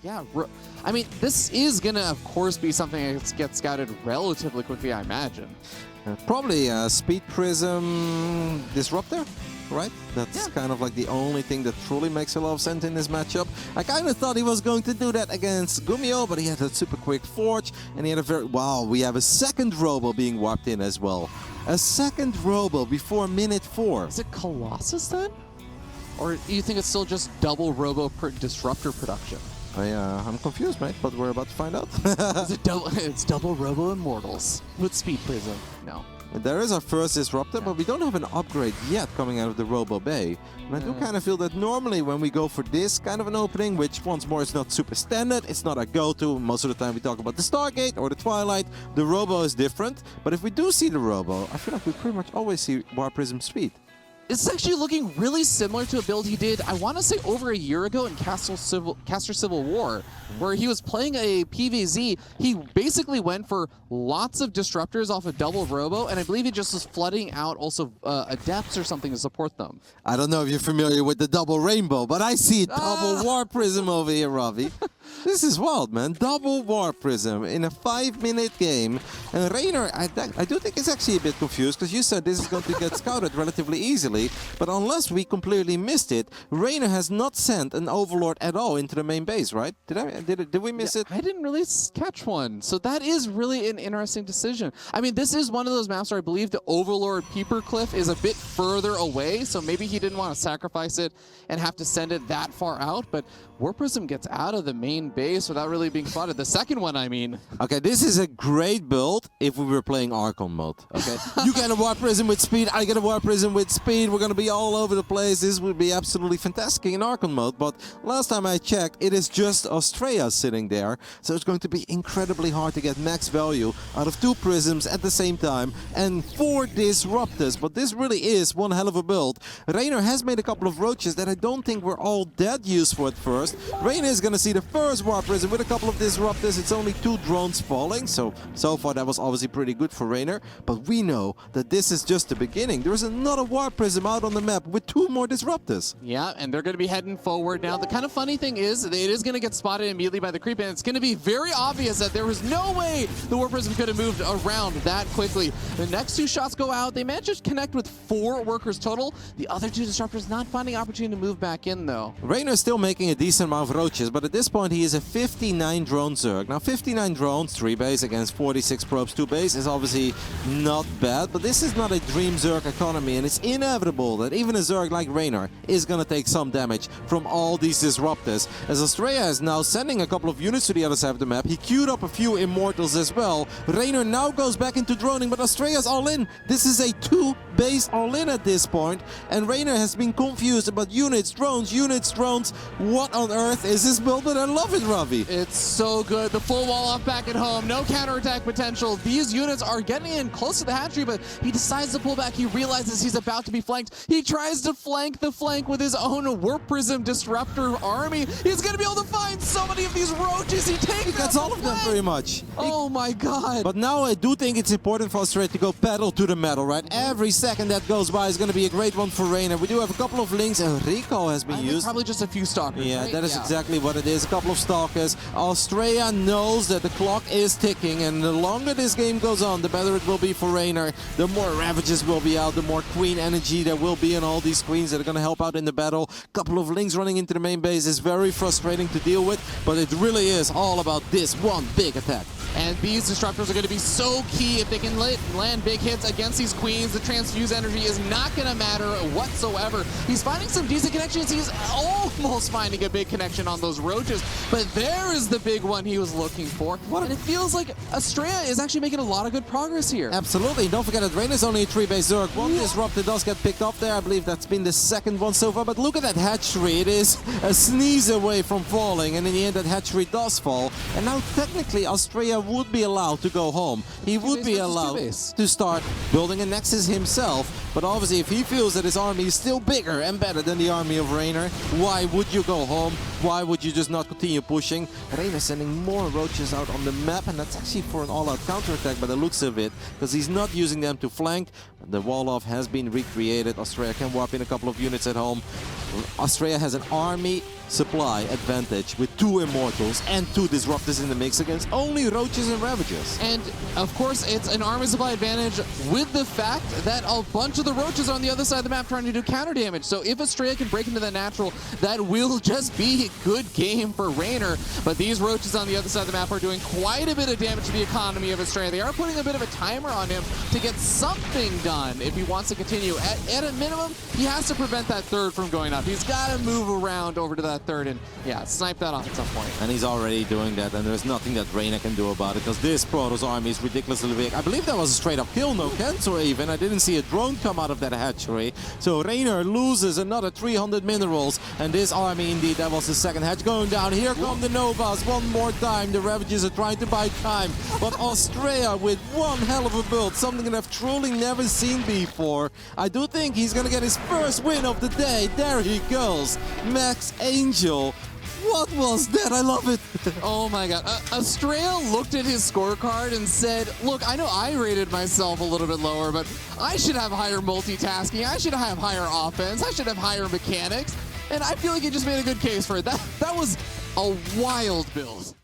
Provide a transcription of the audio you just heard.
Yeah, I mean, this is gonna, of course, be something that gets scouted relatively quickly, I imagine. Probably Speed Prism Disruptor, right? That's kind of like the only thing that truly makes a lot of sense in this matchup. I kind of thought he was going to do that against Gummio, but he had a super quick Forge, and he had a very... Wow, we have a second Robo being warped in as well. A second Robo before minute 4. Is it Colossus then? Or do you think it's still just double Robo Disruptor production? I'm confused, mate, but we're about to find out. Is it it's double Robo Immortals with Speed Prism. No. There is our first Disruptor, but we don't have an upgrade yet coming out of the Robo Bay. And I do kind of feel that normally when we go for this kind of an opening, which once more is not super standard, it's not a go-to. Most of the time we talk about the Stargate or the Twilight. The Robo is different. But if we do see the Robo, I feel like we pretty much always see Warp Prism Speed. It's actually looking really similar to a build he did, I want to say, over a year ago in Caster Civil War, where he was playing a PvZ. He basically went for lots of disruptors off a double Robo, and I believe he just was flooding out also Adepts or something to support them. I don't know if you're familiar with the double Rainbow, but I see double Warp Prism over here, Ravi. This is wild, man. Double Warp Prism in a 5-minute game. And Reynor, I do think is actually a bit confused, because you said this is going to get scouted relatively easily. But unless we completely missed it, Reynor has not sent an Overlord at all into the main base, right? Did we miss it? I didn't really catch one. So that is really an interesting decision. I mean, this is one of those maps where I believe the Overlord Peeper Cliff is a bit further away, so maybe he didn't want to sacrifice it and have to send it that far out. But Warp Prism gets out of the main base without really being spotted. The second one, I mean. Okay, this is a great build if we were playing Archon mode. Okay, you get a Warp Prism with speed, I get a Warp Prism with speed. We're going to be all over the place. This would be absolutely fantastic in Archon mode. But last time I checked, it is just Astrea sitting there. So it's going to be incredibly hard to get max value out of 2 Prisms at the same time and 4 Disruptors. But this really is one hell of a build. Reynor has made a couple of Roaches that I don't think were all that useful at first. Reynor is going to see the first Warp Prism with a couple of Disruptors. It's only 2 drones falling. So far that was obviously pretty good for Reynor. But we know that this is just the beginning. There is another Warp Prism out on the map with 2 more Disruptors. Yeah, and they're going to be heading forward now. The kind of funny thing is, it is going to get spotted immediately by the creep, and it's going to be very obvious that there was no way the Warp Prism could have moved around that quickly. The next 2 shots go out. They managed to connect with 4 workers total. The other 2 Disruptors not finding opportunity to move back in, though. Reynor is still making a decent amount of Roaches, but at this point he is a 59 drone Zerg. Now 59 drones, 3 base against 46 probes, 2 base is obviously not bad, but this is not a dream Zerg economy, and it's inevitable that even a Zerg like Reynor is going to take some damage from all these Disruptors. As Astrea is now sending a couple of units to the other side of the map, he queued up a few Immortals as well. Reynor now goes back into droning, but Astrea's all in. This is a 2-base all-in at this point, and Reynor has been confused about units, drones. What on earth is this build? But I love it, Ravi. It's so good. The full wall off back at home. No counterattack potential. These units are getting in close to the hatchery, but he decides to pull back. He realizes he's about to be flanked. He tries to flank the flank with his own Warp Prism Disruptor army. He's going to be able to find so many of these Roaches. He gets all of them pretty much. Oh my god. But now I do think it's important for Astrea to go pedal to the metal, right? Every second that goes by is going to be a great one for Reynor. We do have a couple of links, and Rico has been used. Probably just a few Stalkers. Yeah, right? that is exactly what it is. A couple of Stalkers. Astrea knows that the clock is ticking, and the longer this game goes on, the better it will be for Reynor. The more Ravages will be out, the more Queen energy there will be in all these Queens that are going to help out in the battle. Couple of links running into the main base is very frustrating to deal with, but it really is all about this one big attack. And these Disruptors are going to be so key if they can land big hits against these Queens. The transfuse energy is not going to matter whatsoever. He's finding some decent connections. He's almost finding a big connection on those Roaches, but there is the big one he was looking for. And it feels like Astrea is actually making a lot of good progress here. Absolutely. Don't forget that Reynor's only a 3-base Zerg. One Disruptor does get picked up there. I believe that's been the second one so far, but look at that hatchery. It is a sneeze away from falling, and in the end that hatchery does fall. And now technically Astrea would be allowed to go home. He would be allowed to start building a Nexus himself, but obviously if he feels that his army is still bigger and better than the army of Reynor, why would you go home? Why would you just not continue pushing? Reynor sending more Roaches out on the map, and that's actually for an all-out counterattack by the looks of it, because he's not using them to flank. The wall-off has been recreated. Astrea can warp in a couple of units at home. Astrea has an army supply advantage with 2 Immortals and 2 Disruptors in the mix against only Roaches and Ravagers. And of course, it's an army supply advantage with the fact that a bunch of the Roaches are on the other side of the map trying to do counter damage. So if Astrea can break into that natural, that will just be a good game for Reynor. But these Roaches on the other side of the map are doing quite a bit of damage to the economy of Astrea. They are putting a bit of a timer on him to get something done if he wants to continue. At a minimum, he has to prevent that third from going up. He's got to move around over to that third and, yeah, snipe that off at some point. And he's already doing that, and there's nothing that Reynor can do about it, because this Protoss army is ridiculously big. I believe that was a straight-up kill, no cancel even. I didn't see a drone come out of that hatchery. So Reynor loses another 300 minerals, and this army, indeed, that was the second hatch going down. Here come the Novas one more time. The Ravages are trying to buy time, but Astrea with one hell of a build, something that I've truly never seen before. I do think he's gonna get his first win of the day. There he goes, Max Angel. What was that? I love it. Oh my god. Astrea looked at his scorecard and said, look, I know I rated myself a little bit lower, but I should have higher multitasking. I should have higher offense. I should have higher mechanics. And I feel like he just made a good case for it. That was a wild build.